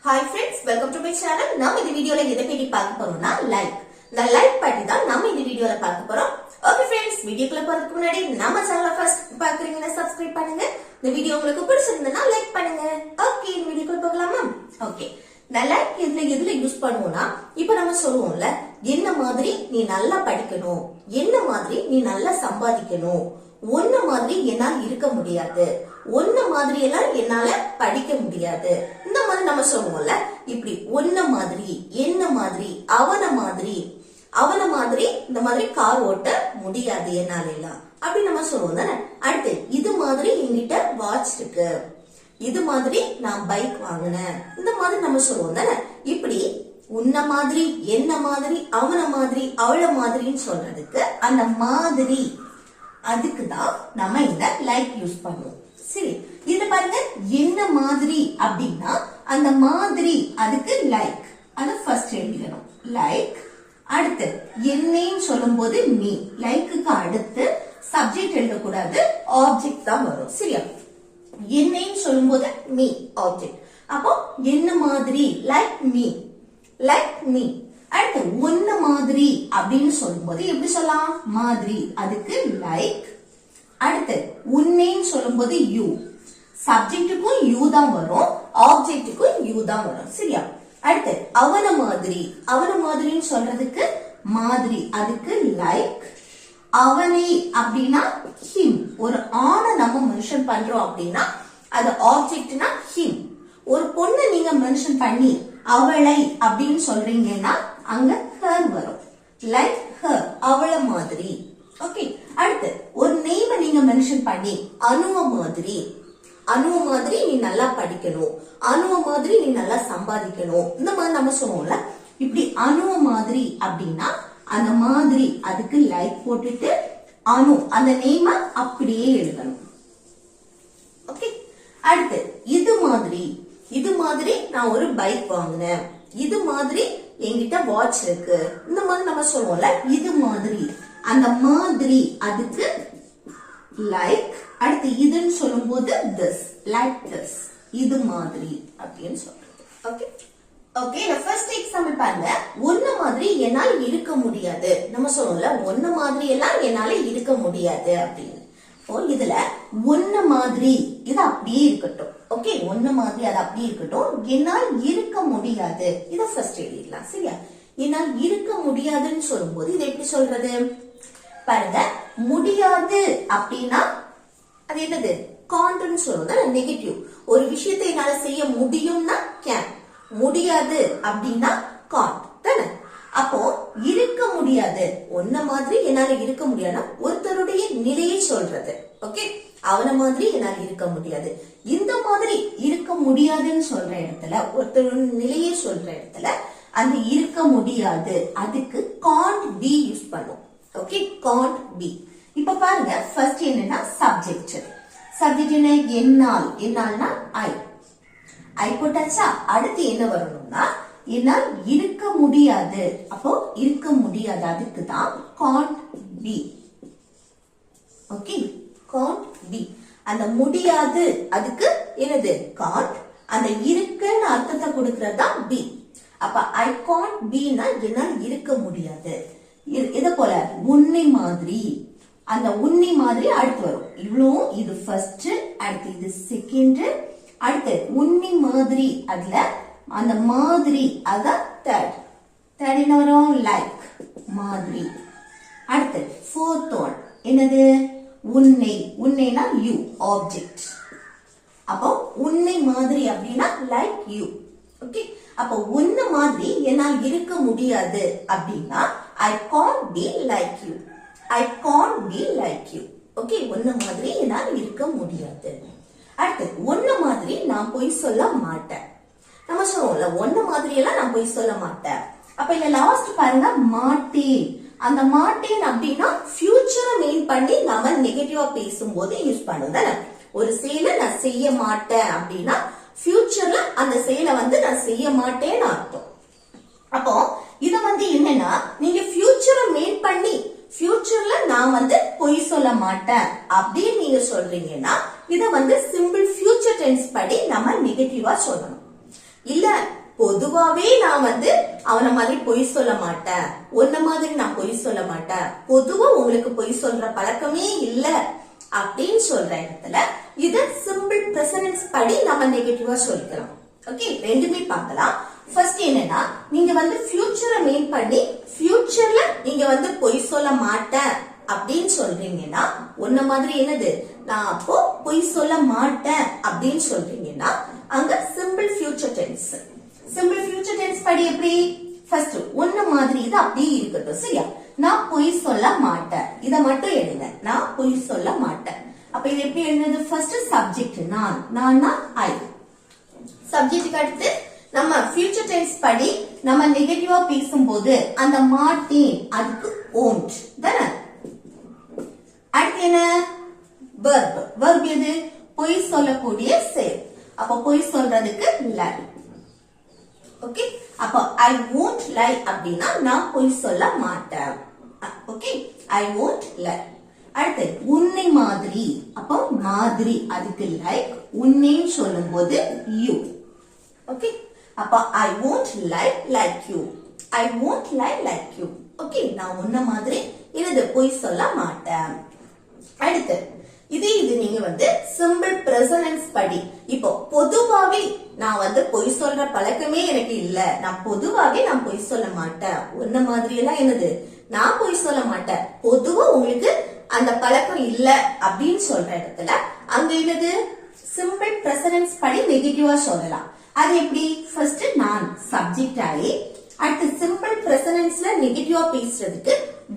Hi friends, welcome to my channel. நாம இந்த வீடியோல எதை பத்தி பார்க்க போறோம்னா லைக் பத்தி தான் நாம இந்த வீடியோல பார்க்க போறோம். ஓகே फ्रेंड्स, வீடியோக்குள்ள போறதுக்கு முன்னாடி நம்ம சேனலை ஃபர்ஸ்ட் பார்க்கறீங்கன்னா சப்ஸ்கிரைப் பண்ணுங்க. இந்த வீடியோ உங்களுக்கு பிடிச்சிருந்தா லைக் பண்ணுங்க. ஓகே, இந்த வீடியோக்குள்ள போகலாமா? ஓகே. லைக் எதுல யூஸ் பண்ணுவோம்னா, இப்போ நம்ம சொல்லுவோம்ல, என்ன மாதிரி நீ நல்லா படிக்கணும், என்ன மாதிரி நீ நல்லா சம்பாதிக்கணும், ஒன்ன மாதிரி என்னால் இருக்க முடியாது, ஒன்ன மாதிரி எல்லாம் என்னால படிக்க முடியாது, இந்த மாதிரி நம்ம சொல்லுவோம்ல. இப்படி ஒன்ன மாதிரி, என்ன மாதிரி, அவன மாதிரி இந்த மாதிரி கார் ஓட்ட முடியாது என்னால எல்லாம் அப்படி நம்ம சொல்லுவோம் தானே. அடுத்து இது மாதிரி என்கிட்ட வாட்ச் இருக்கு, இது மாதிரி நான் பைக் வாங்கினேன், இந்த மாதிரி நம்ம சொல்லுவோம் தானே. இப்படி உன்ன மாதிரி, என்ன மாதிரி, அவன மாதிரி, அவள மாதிரின்னு சொல்றதுக்கு அந்த மாதிரி, அதுக்குதான் நம்ம இந்த லைக் யூஸ் பண்ணுவோம். சரி, இது பாருங்க, என்ன மாதிரி அப்படின்னா அந்த மாதிரி, அதுக்கு லைக், அது ஃபர்ஸ்ட் எழுதிக்கணும் லைக். அடுத்து என்னன்னு சொல்லும் போது மீ, லைக்குக்கு அடுத்து சப்ஜெக்ட் எழுதக்கூடாது, ஆப்ஜெக்ட் தான் வரும். சரியா? என்னன்னு சொல்லும் போது மீ ஆப்ஜெக்ட், அப்போ என்ன மாதிரி, லைக் மீ. அடுத்து ஒன்ன மாதிரி அப்படின்னு சொல்லும் போது எப்படி சொல்லலாம், மாதிரி, அதுக்கு லைக். அடுத்து உன்னேன்னு சொல்லும் போது யூ, சப்ஜெக்டுக்கும் யூ தான் வரும், ஆப்ஜெக்டுக்கும் யூ தான் வரும். சரியா? அடுத்து அவன மாதிரின்னு சொல்றதுக்கு மாதிரி, அதுக்கு லைக். அவனை அப்படின்னா ஹிம், ஒரு ஆணை நம்ம மென்ஷன் பண்றோம் அப்படின்னா அது ஆப்ஜெக்ட்னா ஹிம். ஒரு பொண்ணை நீங்க மென்ஷன் பண்ணி அவளை அப்படின்னு சொல்றீங்கன்னா அங்க ஹர் வரும், லைக் ஹர், அவள மாதிரி. ஓகே. அடுத்து ஒரு நேம நீங்க மென்ஷன் பண்ணி அனுவ மாதிரி நீ நல்லா படிக்கணும், அனுவ மாதிரி நீ நல்லா சம்பாதிக்கணும், இந்த மாதிரி நம்ம சொல்லுவோம்ல. இப்படி அனுவ மாதிரி அப்படின்னா அந்த மாதிரி, அதுக்கு லைக் போட்டுட்டு அனு, அந்த நேம அப்படியே எழுதணும். ஓகே. அடுத்து இது மாதிரி நான் ஒரு பைக் வாங்கினேன், இது மாதிரி என்கிட்ட வாட்ச் இருக்கு, இந்த மாதிரி நம்ம சொல்லுவோம்ல. இது மாதிரி, அந்த மாதிரி, அதுக்கு லைக். அடுத்து இதுன்னு சொல்லும் போது திஸ், லைக் திஸ், இது மாதிரி அப்படின்னு சொல்றது. ஓகே. ஓகே, ஃபர்ஸ்ட் எக்ஸாம்பிள் பாருங்க. ஒன்ன மாதிரி என்னால் இருக்க முடியாது, நம்ம சொல்லுவோம்ல, ஒன்ன மாதிரி எல்லாம் என்னால இருக்க முடியாது அப்படின்னு. இதுல ஒன்ன மாதிரி இது அப்படியே இருக்கட்டும். ஓகே, ஒன்ன மாதிரி அது அப்படியே இருக்கட்டும். என்னால் இருக்க முடியாது, இத ஃபர்ஸ்ட் எழுதிடலாம். சரியா? என்னால் இருக்க முடியாதுன்னு சொல்லும் போது இதை எப்படி சொல்றது பாருங்க. முடியாது அப்படின்னா அது என்னது, காண்ட்னு சொல்லுவோம், நெகட்டிவ். ஒரு விஷயத்தை என்னால செய்ய முடியும்னா கேன், முடியாது அப்படின்னா காண்ட் தானே. அப்போ இருக்க முடியாது, ஒன்ன மாதிரி என்னால இருக்க முடியாதுன்னா ஒருத்தருடைய நிலையை சொல்றது. ஓகே, அவன மாதிரி என்னால இருக்க முடியாது, இந்த மாதிரி இருக்க முடியாதுன்னு சொல்ற இடத்துல, ஒருத்தருடைய நிலையை சொல்ற இடத்துல அந்த இருக்க முடியாது அதுக்கு காண்ட் பி யூஸ் பண்ணும். Okay, Gantt B. இப்ப பாருங்க, ஃபர்ஸ்ட் என்னன்னா சப்ஜெக்ட் என்ன, என்னால்னா ஐ போட்டாச்சா. அடுத்து என்ன வரணும்னா என்னால் இருக்க முடியாது, அப்போ இருக்க முடியாது, அதுக்கு தான் Gantt B. Okay, Gantt B. அந்த முடியாது அதுக்கு என்னது, காண்ட். அந்த இருக்குன்னு அர்த்தத்தை கொடுக்கறதா பி. அப்ப ஐ காண்ட் பின்னா என்னால் இருக்க முடியாது. இத போல உன்னை மாதிரி, அந்த உன்னை மாதிரி அடுத்து வரும். இவ்வளவும் இது ஃபர்ஸ்ட், அடுத்து இது செகண்ட், அடுத்து உன்னை மாதிரி, அதுல அந்த மாதிரி அதான் தேர்ட். என்ன வரும், லைக் மாதிரி. அடுத்து ஃபோர்த் ஒன் என்னது, உன்னைனா யூ, ஆப்ஜெக்ட். அப்போ உன்னை மாதிரி அப்படின்னா லைக் யூ. ஓகே. அப்போ உன்ன மாதிரி என்னால் இருக்க முடியாது அப்படின்னா I can't be like you. I can't be like you. Okay, உன்ன மாதிரி என்னால் இருக்க முடியாது. அடுத்து உன்ன மாதிரி நான் பொய் சொல்ல மாட்டேன், நம்ம சொல்லுவோம்ல, ஒன்ன மாதிரி எல்லாம் நான் பொய் சொல்ல மாட்டேன். அப்ப இந்த லாஸ்ட் பாருங்க, மாட்டேன். அந்த மாட்டேன் அப்படின்னா ஃபியூச்சரை மெயின் பண்ணி நாம நெகட்டிவா பேசும்போது யூஸ் பண்ணுவோம் தானே. ஒரு செயலை நான் செய்ய மாட்டேன் அப்படின்னா ஃபியூச்சர்ல அந்த செயலை நான் செய்ய மாட்டேன்னு அர்த்தம். அப்போ இத என்னன்னா, நீங்க ஃபியூச்சரை மெயின் பண்ணி ஃபியூச்சர்ல நான் பொய் சொல்ல மாட்டேன் அப்படின்னு நீங்க சொல்றீங்கன்னா இத சிம்பிள் ஃபியூச்சர் டென்ஸ் படி நம்ம நெகட்டிவா சொல்லணும். இல்ல பொதுவாவே நான் வந்து அவன மாதிரி பொய் சொல்ல மாட்டேன், உன்ன மாதிரி நான் பொய் சொல்ல மாட்டேன், பொதுவா உங்களுக்கு பொய் சொல்ற பழக்கமே இல்ல அப்படின்னு சொல்ற இடத்துல இத சிம்பிள் பிரசன்ஸ் படி நம்ம நெகட்டிவா சொல்லிக்கலாம். ஓகே, ரெண்டுமே பார்க்கலாம். ஃபர்ஸ்ட் என்னன்னா, நீங்க வந்து ஃபியூச்சரை மீன் பண்ணி ஃபியூச்சர்ல நீங்க வந்து பொய் சொல்ல மாட்டேன் அப்படின்னு சொல்றீங்கன்னா, உன்ன மாதிரி என்னது நான் அப்போ பொய் சொல்ல மாட்டேன் அப்படின்னு சொல்றீங்கன்னா அங்க simple future tense. Simple future tense படி எப்படி? ஃபர்ஸ்ட் உன்ன மாதிரி இது அப்படியே இருக்கட்டும், சரியா? நான் பொய் சொல்ல மாட்டேன், இத மட்டும் எழுதுங்க. நான் பொய் சொல்ல மாட்டேன். அப்ப இது எப்படி எழுதுறது? ஃபர்ஸ்ட் சப்ஜெக்ட் நான், நான்னா ஐ. சப்ஜெக்ட்டுக்கு அடுத்து நம்ம ஃபியூச்சர் டென்ஸ் படி நம்ம நெகட்டிவா பேசும்போது அந்த மாட்டேன் அதுக்கு ஓன்ட் தானே. அடுத்து என்ன? வெர்ப். வெர்ப் எது? பொய் சொல்லக்கூடிய செயல். அப்ப பொய் சொல்றதுக்கு லை. ஓகே, அப்ப ஐ won't lie அப்படின்னா நான் பொய் சொல்ல மாட்டேன். Okay, I won't lie. அடுத்து உன்னை மாதிரி. அப்போ மாதிரி அதுக்கு லைக், உன்னைன்னு சொல்லும் போது யூ. ஓகே, அப்ப ஐ won't lie like you. I won't lie like you. Okay, நான் உன்ன மாதிரி என்னது பொய் சொல்ல மாட்டேன். அடுத்து இது நீங்க வந்து சிம்பிள் பிரசன்ஸ் படி. இப்போ பொதுவாவே நான் வந்து பொய் சொல்ற பழக்கமே எனக்கு இல்ல, நான் பொதுவாவே நான் பொய் சொல்ல மாட்டேன், உன்ன மாதிரி எல்லாம் என்னது நான் பொய் சொல்ல மாட்டேன், பொதுவா உங்களுக்கு அந்த பழக்கம் இல்ல அப்படின்னு சொல்ற இடத்துல அங்க என்னது சிம்பிள் பிரசன்ஸ் படி நெகட்டிவா சொல்லலாம். அது எப்படி? ஃபர்ஸ்ட் நான் சப்ஜெக்ட் ஆகி அடுத்து சிம்பிள் பிரசன்ஸ்ல நெகட்டிவா பேசுறதுக்கு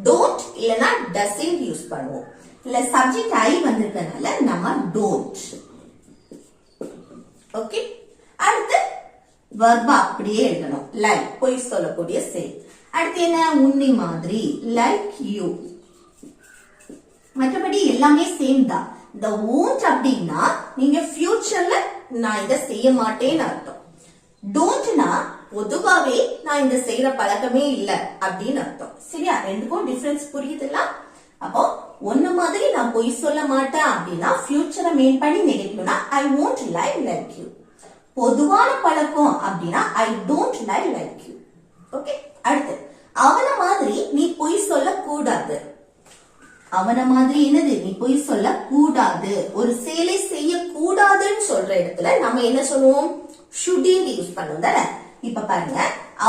டோன்ட் இல்லனா டசன்ட் யூஸ் பண்ணுவோம். இல்ல சப்ஜெக்ட் ஐ வந்திருக்கனால நம்ம டோன்ட். ஓகே, அடுத்து வெர்ப் அப்படியே எழுதணும். லைக் பொய் சொல்லக்கூடிய செயல். அடுத்து என்ன? உன்னை மாதிரி லைக் யூ. மற்றபடி எல்லாமே சேம் தான். இந்த won't அப்படின்னா நீங்க ஃபியூச்சர்ல நான் இத செய்ய மாட்டேன்னு அர்த்தம். டோன்ட்னா பொதுவாவே நான் இந்த செய்யற பழக்கமே இல்ல அப்படின்னு அர்த்தம். சரியா? ரெண்டுக்கும் டிஃபரன்ஸ் புரியுதுல்ல? அப்போ ஒன்ன மாதிரி நான் பொய் சொல்ல மாட்டேன் அப்படின்னா ஃபியூச்சரை மீன் பண்ணி நெகட்டிவ்னா ஐ won't lie like you. பொதுவான பழக்கம் அப்படின்னா ஐ don't lie like you. Okay, அடுத்து அவன மாதிரி நீ பொய் சொல்ல கூடாது. அவன மாதிரி என்னது? நீ பொய் சொல்ல கூடாது. ஒரு செயலை செய்ய கூடாதுன்னு சொல்ற இடத்துல நம்ம என்ன சொல்லுவோம்? shouldn't யூஸ் பண்ணுவோம் தானே. இப்ப பாருங்க,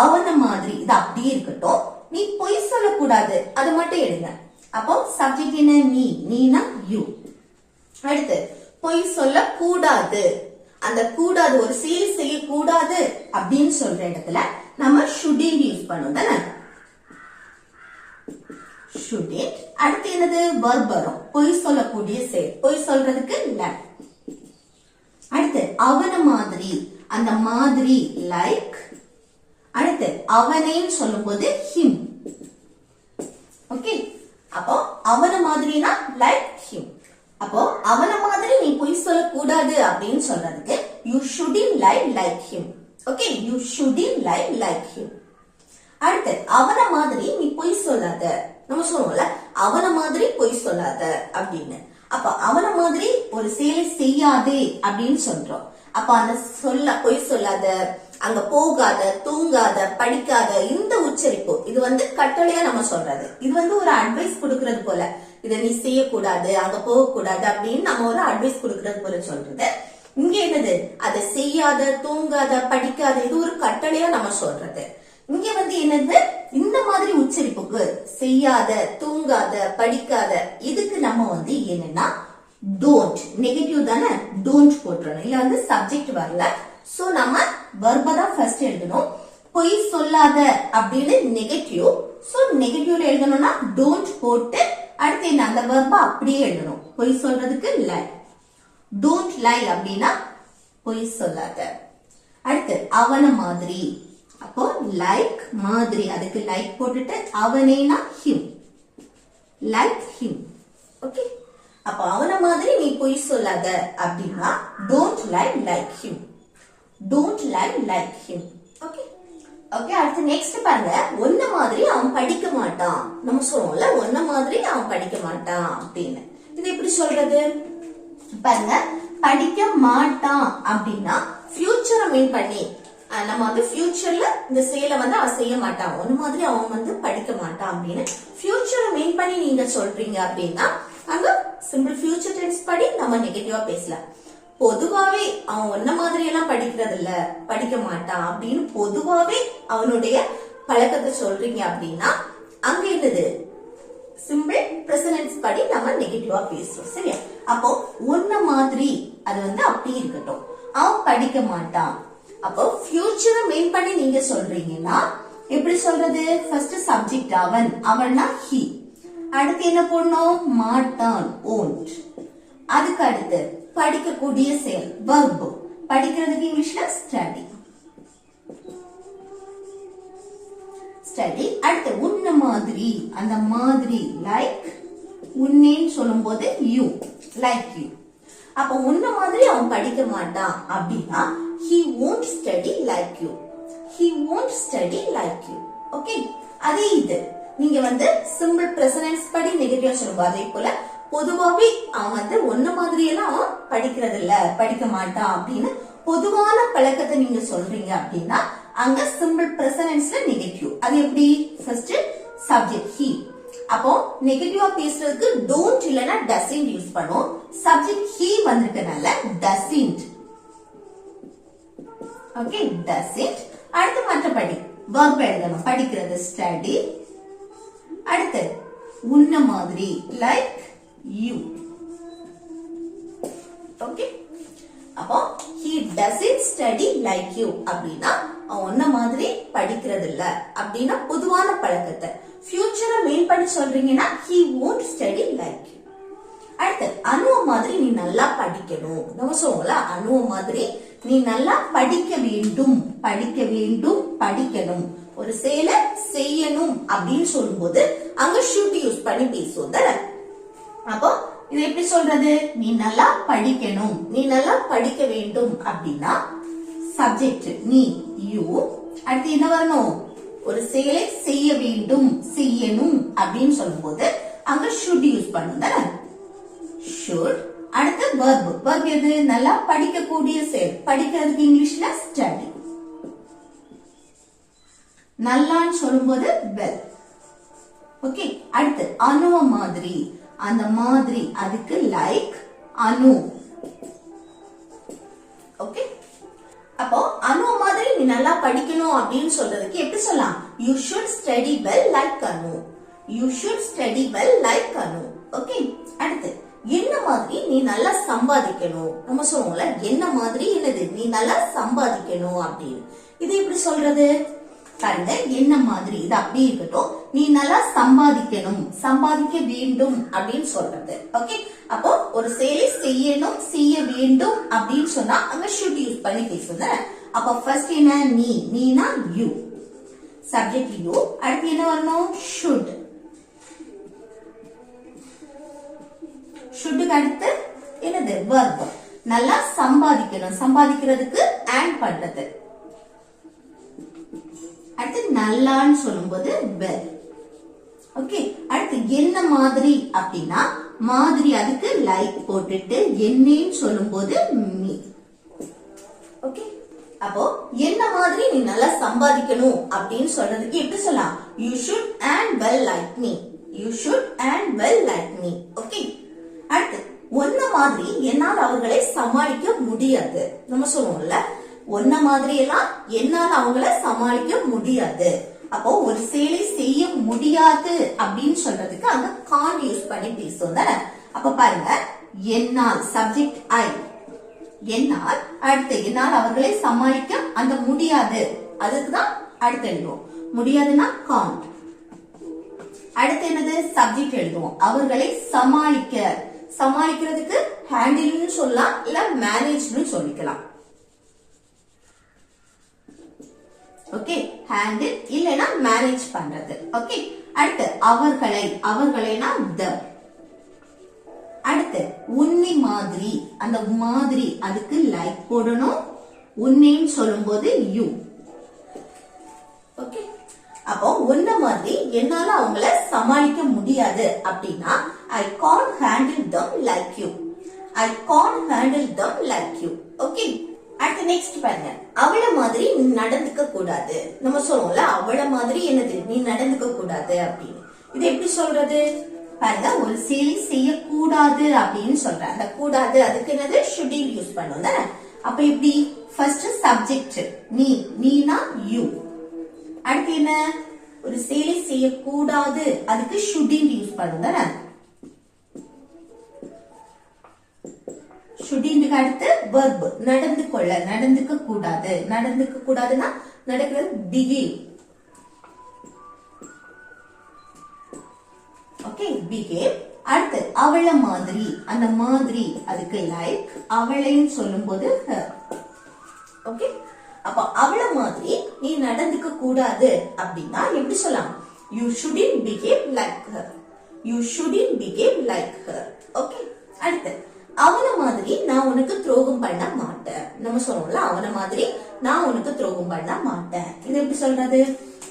அவன மாதிரி இது அப்படியே இருக்கட்டும், நீ பொய் சொல்ல கூடாது அது மட்டும் எடுங்க. அப்போ சப்ஜெக்ட் என்ன? நீ, நீனா யூ. அடுத்து பொய் சொல்ல கூடாது, அந்த கூடாது ஒரு செயல் செய்ய கூடாது அப்படின்னு சொல்ற இடத்துல நம்ம shouldn't யூஸ் பண்ணுவோம் தானே. shouldn't. அடுத்து என்னது? verb வரும். பொய் சொல்லக்கூடிய செயல், பொய் சொல்றதுக்கு லை. அடுத்து அவன மாதிரி, அந்த மாதிரி லைக். அடுத்து அவனேன்னு சொல்லும் போது him. ஓகே, அப்போ அவன மாதிரினா லைக் him. அப்போ அவன மாதிரி நீ பொய் சொல்ல கூடாது அப்படின்னு சொல்றதுக்கு you shouldn't lie like him. Okay, you shouldn't lie like him. அடுத்து அவன மாதிரி நீ பொய் சொல்லாத. நம்ம சொல்லுவோம்ல அவன மாதிரி பொய் சொல்லாத அப்படின்னு. அப்ப அவன மாதிரி ஒரு செயலை செய்யாதே அப்படின்னு சொல்றோம். அப்ப அந்த பொய் சொல்லாத, அங்க போகாத, தூங்காத, படிக்காத இந்த உச்சரிப்பு இது வந்து கட்டளையா நம்ம சொல்றது. இது வந்து ஒரு அட்வைஸ் கொடுக்கறது போல, இத நீ செய்யக்கூடாது, அங்க போக கூடாது அப்படின்னு நம்ம ஒரு அட்வைஸ் கொடுக்கறது போல சொல்றது. இங்க என்னது? அதை செய்யாத, தூங்காத, படிக்காத, இது ஒரு கட்டளையா நம்ம சொல்றது. இங்க வந்து என்னது? இந்த மாதிரி உச்சரிப்புக்கு செய்யாத, தூங்காத, படிக்காத இதுக்கு நம்ம வந்து என்னன்னா டோன்ட், நெகட்டிவ் தானே, டோன்ட் போட்டுறணும். இல்ல வந்து சப்ஜெக்ட் வரல, சோ நம்ம வெர்ப தான் ஃபர்ஸ்ட் எழுதணும். பொய் சொல்லாத அப்படின்னு நெகட்டிவ், சோ நெகட்டிவ்ல எழுதணும்னா டோன்ட் போட்டு அடுத்து என்ன? அந்த வெர்ப அப்படியே எழுதணும். பொய் சொல்றதுக்கு லை, டோன்ட் லை அப்படின்னா பொய் சொல்லாத. அடுத்து அவன மாதிரி, அப்போ லைக் மாதிரி அதுக்கு லைக் போட்டுட்டு அவனேனா ஹிம், லைக் ஹிம். ஓகே, அப்ப அவன மாதிரி நீ பொய் சொல்லாத அப்படின்னா don't lie like him, don't lie like him. Okay, okay. அடுத்து நெக்ஸ்ட் பாருங்க, ஒன்ன மாதிரி அவன் படிக்க மாட்டான். நம்ம சொல்லுவோம்ல ஒன்ன மாதிரி அவன் படிக்க மாட்டான் அப்படின்னு. இது எப்படி சொல்றது? பாருங்க, படிக்க மாட்டான் அப்படின்னா ஃபியூச்சரை மீன் பண்ணி நம்ம வந்து ஃபியூச்சர்ல இந்த செயலை வந்து அவன் செய்ய மாட்டான், ஒன்னு மாதிரி அவன் வந்து படிக்க மாட்டான் அப்படின்னு ஃபியூச்சரை மெயின் பண்ணி நீங்க சொல்றீங்க அப்படின்னா அங்க சிம்பிள் ஃபியூச்சர் டென்ஸ் படி நம்ம நெகட்டிவா பேசலாம். பொதுவாவே அவன் ஒன்ன மாதிரி எல்லாம் படிக்கிறது இல்ல, படிக்க மாட்டான் அப்படின்னு பொதுவாவே அவனுடைய பழக்கத்தை சொல்றீங்க அப்படின்னா அங்க என்னது சிம்பிள் பிரசன்ட் படி நம்ம நெகட்டிவா பேசுறோம். சரியா? அப்போ ஒன்ன மாதிரி அது வந்து அப்படி இருக்கட்டும், அவன் படிக்க மாட்டான். அப்போ ஃபியூச்சரை மெயின் பண்ணி நீங்க சொல்றீங்கன்னா எப்படி சொல்றது? ஃபர்ஸ்ட் சப்ஜெக்ட் அவன், அவன்னா he. அடுத்து என்ன போடணும்? மாட்டான் won't. அதுக்கு அடுத்து படிக்கக்கூடிய செயல் verb. படிக்கிறதுக்கு இங்கிலீஷ்ல study. ஸ்டடி. அடுத்து உன்ன மாதிரி, அந்த மாதிரி லைக், உன்னேன்னு சொல்லும் போது யூ, லைக் யூ. அப்ப உன்ன மாதிரி அவன் படிக்க மாட்டான் அப்படின்னா he won't study like you. He won't study like you. Okay, அதே இது நீங்க வந்து சிம்பிள் பிரசன்ட் படி நெகட்டிவா சொல்லும்போது அதே போல பொதுவாவே அவன் வந்து ஒன்ன மாதிரி எல்லாம் அவன் படிக்கிறது இல்ல, படிக்க மாட்டான் அப்படின்னு பொதுவான பழக்கத்தை நீங்க சொல்றீங்க அப்படின்னா அங்க சிம்பிள் பிரசன்ட்ல நெகட்டிவ். அது எப்படி? First subject he. அப்போ நெகட்டிவா பேசுறதுக்கு don't இல்லனா doesn't யூஸ் பண்ணுவோம். Subject he வந்திருக்கனால doesn't. Okay, doesn't. அடுத்து மற்றபடி verb எழுதணும். படிக்கிறது study. அடுத்து உன்ன மாதிரி like you. ஓகே, அப்போ he doesn't study like you அப்படின்னா உன்ன மாதிரி படிக்கிறது இல்ல அப்படின்னா பொதுவான பழக்கத்தை ஃபியூச்சரை மெயின் பண்ணி சொல்றீங்கன்னா he won't study like you. அடுத்து அனுவ மாதிரி நீ நல்லா படிக்கணும். நம்ம சொல்லுவோம்ல அனுவ மாதிரி நீ நல்லா படிக்க வேண்டும், படிக்க வேண்டும், படிக்கணும். ஒரு செயலை செய்யணும் அப்படின்னு சொல்லும்போது அங்க should யூஸ் பண்ணி பேசுவோம் தானே. அப்போ இது எப்படி சொல்றது? நீ நல்லா படிக்கணும், நீ நல்லா படிக்க வேண்டும் அப்படின்னா சப்ஜெக்ட் நீ யூ. அடுத்து என்ன வரணும்? ஒரு செயலை செய்ய வேண்டும், செய்யணும் அப்படின்னு சொல்லும்போது அங்க should யூஸ் பண்ணும் தானே, should. அடுத்து verb. verb எது? நல்லா படிக்கக்கூடிய செயல். படிக்கிறதுக்கு இங்கிலீஷ்ல study. நல்லான்னு சொல்லும்போது well. ஓகே, அடுத்து அனுவ மாதிரி, அந்த மாதிரி அதுக்கு லைக் அனு. ஓகே, அப்போ அனு மாதிரி நீ நல்லா படிக்கணும் அப்படின்னு சொல்றதுக்கு எப்படி சொல்லலாம்? You should study well like Anu. You should study well like Anu. Okay, அடுத்து என்ன மாதிரி நீ நல்லா சம்பாதிக்கணும். நம்ம சொல்லுவோம்ல என்ன மாதிரி என்னது? நீ நல்லா சம்பாதிக்கணும் அப்படின்னு. இது எப்படி சொல்றது? பாருங்க, என்ன மாதிரி இது அப்படி இருக்கட்டும், நீ நல்லா சம்பாதிக்கணும், சம்பாதிக்க வேண்டும் அப்படின்னு சொல்றது. ஓகே, அப்போ ஒரு செயலை செய்யணும், செய்ய வேண்டும் அப்படின்னு சொன்னா அங்க should யூஸ் பண்ணி பேசுங்க. அப்போ ஃபர்ஸ்ட் என்ன? நீ, நீனா யூ, சப்ஜெக்ட் யூ. அடுத்து என்ன வரணும்? should. ஷுட்டுக்கு அடுத்து என்னது? verb. நல்லா சம்பாதிக்கணும், சம்பாதிக்கிறதுக்கு and பண்றது. அடுத்து நல்லான்னு சொல்லும்போது well. ஓகே, அடுத்து என்ன மாதிரி அப்படின்னா மாதிரி அதுக்கு லைக் போட்டுட்டு என்னன்னு சொல்லும்போது me. ஓகே, அப்போ என்ன மாதிரி நீ நல்லா சம்பாதிக்கணும் அப்படின்னு சொல்றதுக்கு எப்படி சொல்லலாம்? You should and well like me. You should and well like me. Okay, அடுத்து ஒன்ன மாதிரி என்னால் அவர்களை சமாளிக்க முடியாது. நம்ம சொல்லுவோம்ல ஒன்ன மாதிரி எல்லாம் என்னால் அவங்கள சமாளிக்க முடியாது. அப்போ ஒரு செயலை செய்ய முடியாது அப்படின்னு சொல்றதுக்கு அங்க can't யூஸ் பண்ணி பேசுவோம் தானே. அப்ப பாருங்க, என்னால் சப்ஜெக்ட் ஐ, என்னால். அடுத்து என்னால் அவர்களை சமாளிக்க அந்த முடியாது, அதுக்குதான் அடுத்து எழுதுவோம். முடியாதுன்னா can't. அடுத்து என்னது? சப்ஜெக்ட் எழுதுவோம். அவர்களை சமாளிக்க, சமாளிக்கிறதுக்கு ஹேண்டில்னு சொல்லலாம், இல்ல மேனேஜ்னு சொல்லிக்கலாம். ஓகே, ஹேண்டில் இல்லனா மேனேஜ் பண்றது. ஓகே, அடுத்து அவர்களை, அவர்களைனா them. அடுத்து உன்னை மாதிரி, அந்த மாதிரி அதுக்கு லைக் போடணும். உன்னைன்னு சொல்லும்போது யூ. ஓகே, அப்போ உன்ன மாதிரி என்னால அவங்கள சமாளிக்க முடியாது அப்படின்னா I can't handle them like you. I can't handle them like you. Okay, அடுத்து நெக்ஸ்ட் பாருங்க, அவள மாதிரி நீ நடந்துக்க கூடாது. நம்ம சொல்லுவோம்ல, அவள மாதிரி என்னது நீ நடந்துக்க கூடாது அப்படின்னு. இது எப்படி சொல்றது பாருங்க, ஒரு செயலை செய்யக்கூடாது அப்படின்னு சொல்ற. அந்த கூடாது அதுக்கு என்னது ஷுடில் யூஸ் பண்ணுவோம் தானே. அப்ப எப்படி ஃபர்ஸ்ட் சப்ஜெக்ட் நீ, நீனா யூ. அடுத்து என்ன, ஒரு செயலை செய்யக்கூடாது அதுக்கு ஷுடில் யூஸ் பண்ணுவோம் தானே. ஷுடின்க்கு அடுத்து verb நடந்து கொள்ள, நடந்துக்க கூடாது. நடந்துக்க கூடாதுன்னா நடக்கிறது பிஹேவ். Okay, behave. அடுத்து அவள மாதிரி, அந்த மாதிரி அதுக்கு லைக். அவளையும் சொல்லும் போது her. ஓகே, அப்ப அவள மாதிரி நீ நடந்துக்க கூடாது அப்படின்னா எப்படி சொல்லலாம்? You shouldn't behave like her. You shouldn't behave like her. Okay, அடுத்து அவன மாதிரி நான் உனக்கு துரோகம் பண்ண மாட்டேன். நம்ம சொல்றோம்ல, அவன மாதிரி நான் உனக்கு துரோகம் பண்ண மாட்டேன். இது எப்படி சொல்றது?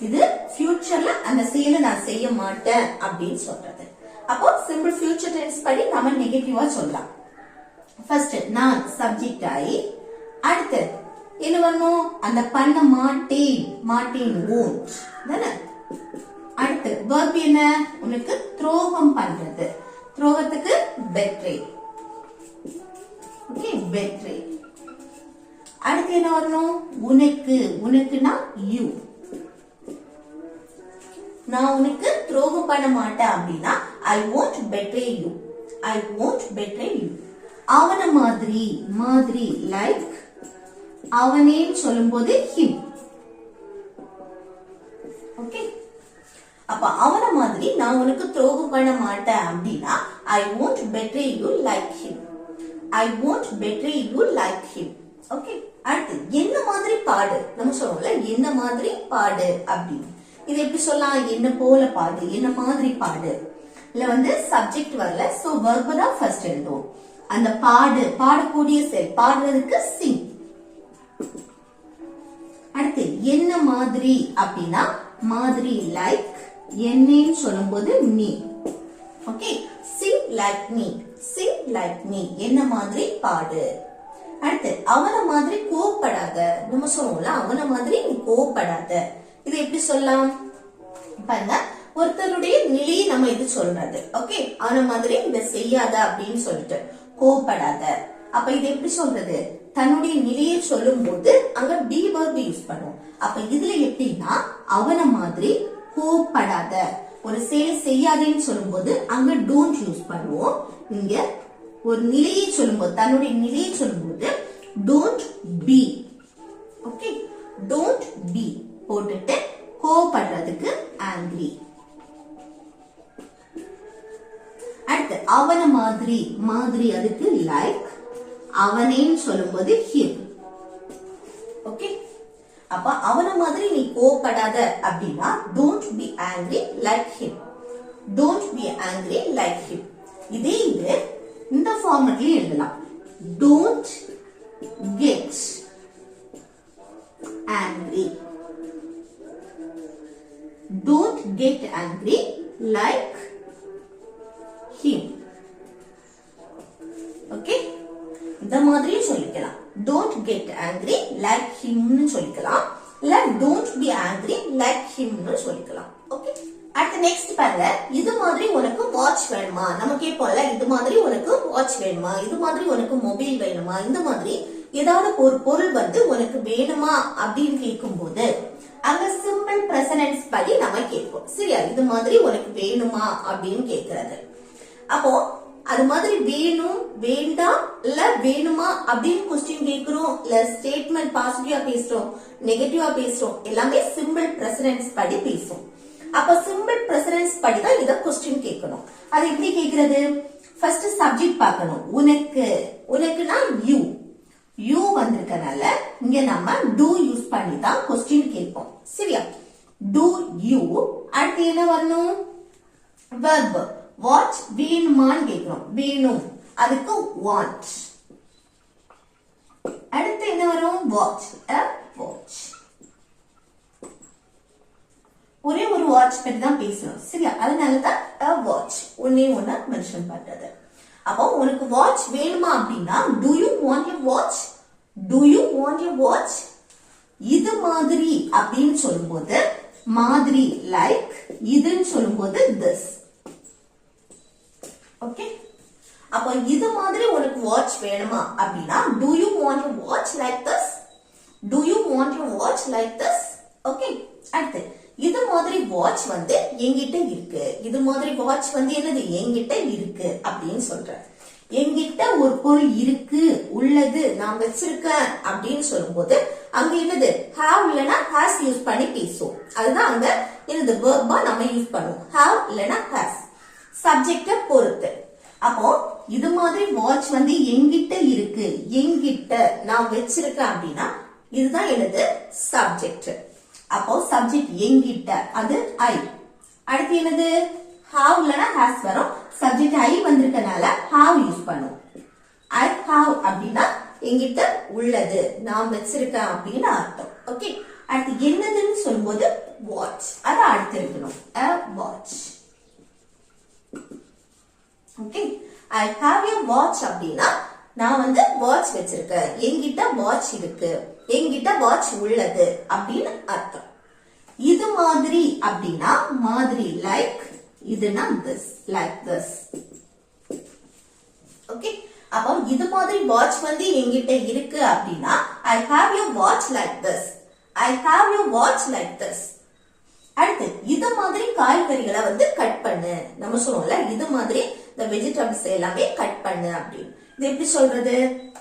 இது ஃபியூச்சர்ல அந்த செயலை நான் செய்ய மாட்டேன் அப்படின்னு சொல்றது. அப்போ சிம்பிள் ஃபியூச்சர் டென்ஸ் படி நம்ம நெகட்டிவா சொல்லலாம். ஃபர்ஸ்ட் நான் சப்ஜெக்ட் ஆயி, அடுத்து என்ன வரணும்? அந்த பண்ண மாட்டேன், மாட்டேன் won't தானே. அடுத்து verb என்ன? உனக்கு துரோகம் பண்றது. துரோகத்துக்கு betray. Okay, betray. அடுத்து என்ன வரணும்? உனக்கு, உனக்குனா you. நான் உனக்கு துரோகம் பண்ண மாட்டேன் அப்படின்னா I won't betray you. I won't betray you. அவன மாதிரி, மாதிரி like. அவனே சொல்லும் போது him. ஓகே, அப்ப அவன மாதிரி நான் உனக்கு துரோகம் பண்ண மாட்டேன் அப்படின்னா I won't betray you like him. I won't betray you like him. Okay, அடுத்து என்ன மாதிரி பாடு. நம்ம சொல்றோம்ல, என்ன மாதிரி பாடு அப்படின்னு. இது எப்படி சொல்லலாம்? என்ன போல பாடு, என்ன மாதிரி பாடு. இல்ல வந்து சப்ஜெக்ட் வரல, சோ verb தான் ஃபர்ஸ்ட் எழுதுவோம். அந்த பாடு, பாடக்கூடிய செயல், பாடுறதுக்கு sing. அடுத்து என்ன மாதிரி அப்படின்னா மாதிரி லைக். என்னன்னு சொல்லும் போது me. Okay, sing like me. Sing like me. என்ன மாதிரி பாடு. அடுத்து அவன மாதிரி கோவப்படாத. நம்ம சொல்லுவோம்ல, அவன மாதிரி நீ கோவப்படாத. இது எப்படி சொல்லலாம் பாருங்க, ஒருத்தருடைய நிலையை நம்ம இது சொல்றது. ஓகே, அவன மாதிரி இத செய்யாத அப்படின்னு சொல்லிட்டு கோவப்படாத. அப்ப இது எப்படி சொல்றது? தன்னுடைய நிலையை சொல்லும் போது அங்க be verb யூஸ் பண்ணுவோம். அப்ப இதுல எப்படின்னா அவன மாதிரி கோவப்படாத. ஒரு செயலை செய்யாதேன்னு சொல்லும் போது அங்க don't யூஸ் பண்ணுவோம். இங்க ஒரு நிலையை சொல்லும்போது, தன்னுடைய நிலையை சொல்லும்போது don't be. Okay, don't be போட்டுட்டு கோவப்படுறதுக்கு angry. அடுத்து அவன மாதிரி, மாதிரி அதுக்கு like. அவனேன்னு சொல்லும் போது him. ஓகே, அப்ப அவன மாதிரி நீ கோவப்படாத அப்படின்னா don't be angry like him. Don't be angry like him. இதே இது இந்த ஃபார்மட்லயே எழுதலாம். Don't get angry. Don't get angry like him. Okay, இந்த மாதிரி சொல்லிக்கலாம். Don't get angry like him னு சொல்லிக்கலாம். இல்ல don't be angry like him னு சொல்லிக்கலாம். ஓகே, அடுத்து நெக்ஸ்ட் பாருங்க, இது மாதிரி உனக்கு வாட்ச் வேணுமா. நம்ம கேட்போம்ல, இது மாதிரி உனக்கு வாட்ச் வேணுமா, இது மாதிரி உனக்கு மொபைல் வேணுமா, இந்த மாதிரி ஏதாவது ஒரு பொருள் வந்து உனக்கு வேணுமா அப்படின்னு கேட்கும் போது அங்க சிம்பிள் பிரசன்ஸ் படி நம்ம கேட்போம். சரியா? இது மாதிரி உனக்கு வேணுமா அப்படின்னு கேட்கறது. அப்போ அது மாதிரி வேணும், வேண்டாம், இல்ல வேணுமா அப்படின்னு கொஸ்டின் கேட்கிறோம். இல்ல ஸ்டேட்மெண்ட் பாசிட்டிவா பேசுறோம், நெகட்டிவா பேசுறோம், எல்லாமே சிம்பிள் பிரசன்ஸ் படி பேசும். அப்ப சிம்பிள் பிரசன்ஸ் படி தான் இத கொஸ்டின் கேட்கணும். அது எப்படி கேட்கறது? ஃபர்ஸ்ட் சப்ஜெக்ட் பார்க்கணும். உனக்கு, உனக்குனா யூ. யூ வந்திருக்கனால இங்க நம்ம do யூஸ் பண்ணி தான் கொஸ்டின் கேட்போம். சரியா? do you. அடுத்து என்ன வரணும்? verb. watch வேணுமான்னு கேட்கிறோம். வேணும், அதுக்கு want. அடுத்து என்ன வரும்? watch. a watch. ஒரே ஒரு வாட்ச் பத்தி தான் பேசணும். சரியா? அதனாலதான் a watch ஒன்னே ஒண்ணு மென்ஷன் பண்றது. அப்போ உனக்கு வாட்ச் வேணுமா அப்படின்னா do you want a watch? do you want a watch? இது மாதிரி அப்படின்னு சொல்லும்போது மாதிரி like, இதுன்னு சொல்லும்போது this. ஓகே, அப்போ இது மாதிரி உனக்கு வாட்ச் வேணுமா அப்படின்னா do you want a watch like this? Do you want a watch like this? Okay, அடுத்து இது மாதிரி வாட்ச் வந்து என்கிட்ட இருக்கு. இது மாதிரி வாட்ச் வந்து என்னது என்கிட்ட இருக்கு அப்படின்னு சொல்றேன். என்கிட்ட ஒரு பொருள் இருக்கு, உள்ளது, நான் வச்சிருக்கேன் அப்படின்னு சொல்லும்போது அங்க என்னது have இல்லனா has யூஸ் பண்ணி பேசுவோம். அதுதான் அங்க என்னது verb நம்ம யூஸ் பண்ணுவோம். have இல்லனா has சப்ஜெக்ட பொறுத்து. அப்போ இது மாதிரி வாட்ச் வந்து என்கிட்ட இருக்கு, என்கிட்ட நான் வச்சிருக்கேன் அப்படின்னா இதுதான் என்னது சப்ஜெக்ட். அப்போ சப்ஜெக்ட் என்கிட்ட அது I. அடுத்து என்னது have இல்லனா has வரும். சப்ஜெக்ட் I வந்திருக்கனால have யூஸ் பண்ணுவோம். I have அப்படின்னா என்கிட்ட உள்ளது, நான் வச்சிருக்கேன் அப்படின்னு அர்த்தம். ஓகே, அடுத்து என்னதுன்னு சொல்லும்போது வாட்ச், அத அடுத்து இருக்கணும் a watch. Okay, I have a watch அப்படின்னா நான் வந்து வாட்ச் வச்சிருக்கேன், என்கிட்ட வாட்ச் இருக்கு, என்கிட்ட வாட்ச் உள்ளது அப்படின்னு அர்த்தம். இது மாதிரி அப்படின்னா மாதிரி like, இதுனா this, like this. ஓகே, அப்போ இது மாதிரி வாட்ச் வந்து என்கிட்ட இருக்கு அப்படின்னா I have a watch like this. I have a watch like this. அடுத்து இது மாதிரி காய்கறிகளை வந்து கட் பண்ணு. நம்ம சொல்லுவோம்ல இது மாதிரி இந்த வெஜிடபிள்ஸ் எல்லாமே கட் பண்ணு அப்படின்னு. இது எப்படி சொல்றது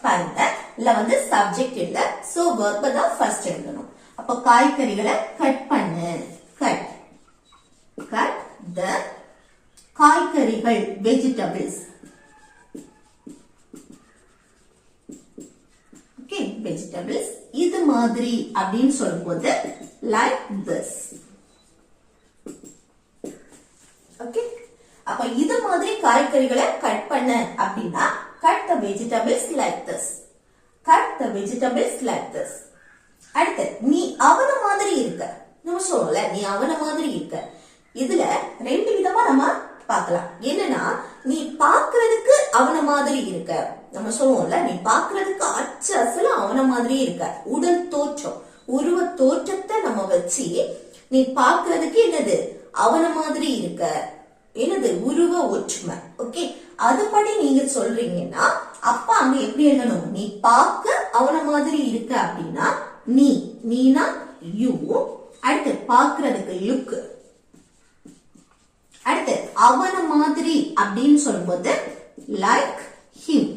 பாருங்க. இல்ல வந்து சப்ஜெக்ட் இல்ல, சோ verb தான் ஃபர்ஸ்ட் எழுதணும். அப்ப காய்கறிகளை கட் பண்ணு. கட் கட் the காய்கறிகள் வெஜிடபிள்ஸ். ஓகே, வெஜிடபிள்ஸ் இது மாதிரி அப்படின்னு சொல்லும்போது like this. ஓகே, அப்ப இது மாதிரி காய்கறிகளை கட் பண்ண அப்படின்னா cut the vegetables like this. Cut the vegetables like this. அடுத்து நீ அவன மாதிரி இருக்க. நம்ம சொல்றோம்ல நீ அவன மாதிரி இருக்க. இதுல ரெண்டு விதமா நம்ம பார்க்கலாம். என்னன்னா நீ பார்க்கிறதுக்கு அவன மாதிரி இருக்க. நம்ம சொல்லுவோம்ல நீ பார்க்கிறதுக்கு அச்சு அசல அவன மாதிரி இருக்க. உடல் தோற்றம், உருவ தோற்றத்தை நம்ம வச்சு நீ பார்க்கிறதுக்கு என்னது அவன மாதிரி இருக்க. என்னது உருவ ஒற்றுமை. ஓகே, அதுபடி நீங்க சொல்றீங்கன்னா அப்ப அங்க எப்படி எழுதணும்? நீ பார்க்க அவன மாதிரி இருக்க அப்படின்னா நீ, நீனா யூ. அடுத்து பார்க்கிறதுக்கு லுக். அடுத்து அவன மாதிரி அப்படின்னு சொல்லும்போது லைக் ஹிம்.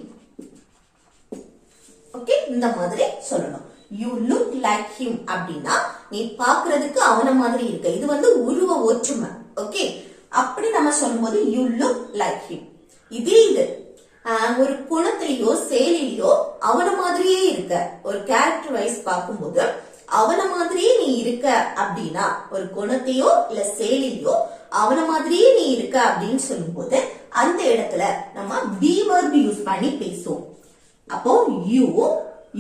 ஓகே, இந்த மாதிரி சொல்லணும். யூ லுக் லைக் ஹிம் அப்படின்னா நீ பார்க்கிறதுக்கு அவன மாதிரி இருக்க. இது வந்து உருவ ஒற்றுமை. ஓகே, அப்படி நம்ம சொல்லும்போது யூ லுக் லைக் ஹிம். இதே இது ஒரு குணத்திலேயோ செயலிலேயோ அவன மாதிரியே இருக்க. ஒரு கேரக்டர் வைஸ் பார்க்கும்போது அவன மாதிரியே நீ இருக்க அப்படின்னா ஒரு குணத்தையோ இல்ல செயலிலையோ அவன மாதிரியே நீ இருக்க அப்படின்னு சொல்லும்போது அந்த இடத்துல நம்ம be verb யூஸ் பண்ணி பேசுவோம். அப்போ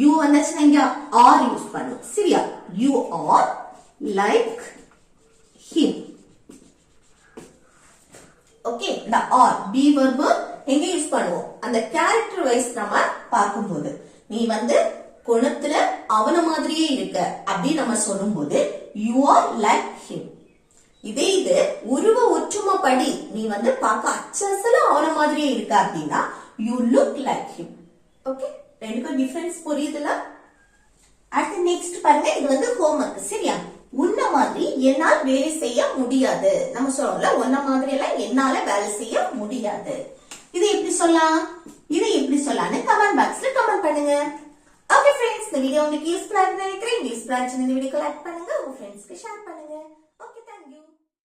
யூ வந்துச்சுன்னா இங்க ஆர் யூஸ் பண்ணுவோம். சரியா? You are like him. Okay, இந்த ஆர் be verb எங்க யூஸ் பண்ணுவோம்? அந்த கேரக்டர் வைஸ் நம்ம பார்க்கும்போது நீ வந்து குணத்துல அவன மாதிரியே இருக்க அப்படி நம்ம சொல்லும்போது யூ ஆர் லைக் ஹிம். இதே இது உருவ ஒற்றுமை படி நீ வந்து பார்க்க அச்சசல அவன மாதிரியே இருக்க அப்படின்னா you look like him. Okay, ரெண்டுக்கும் டிஃபரன்ஸ் புரியுதுல? அடுத்து நெக்ஸ்ட் பாருங்க, இது வந்து ஹோம்வொர்க். சரியா? உன்ன மாதிரி என்னால் வேலை செய்ய முடியாது. நம்ம சொல்றோம்ல உன்ன மாதிரி எல்லாம் என்னால வேலை செய்ய முடியாது. இது எப்படி சொல்லலாம்? இது எப்படி சொல்லலாம்னு கமெண்ட் பாக்ஸ்ல கமெண்ட் பண்ணுங்க. ஓகே ஃப்ரெண்ட்ஸ், இந்த வீடியோ உங்களுக்கு யூஸ்ஃபுல்லா இருக்குன்னு நினைக்கிறேன். யூஸ்ஃபுல்லா இருந்துச்சுன்னா இந்த வீடியோக்கு லைக் பண்ணுங்க, உங்க ஃப்ரெண்ட்ஸ்க்கு ஷேர் பண்ணுங்க.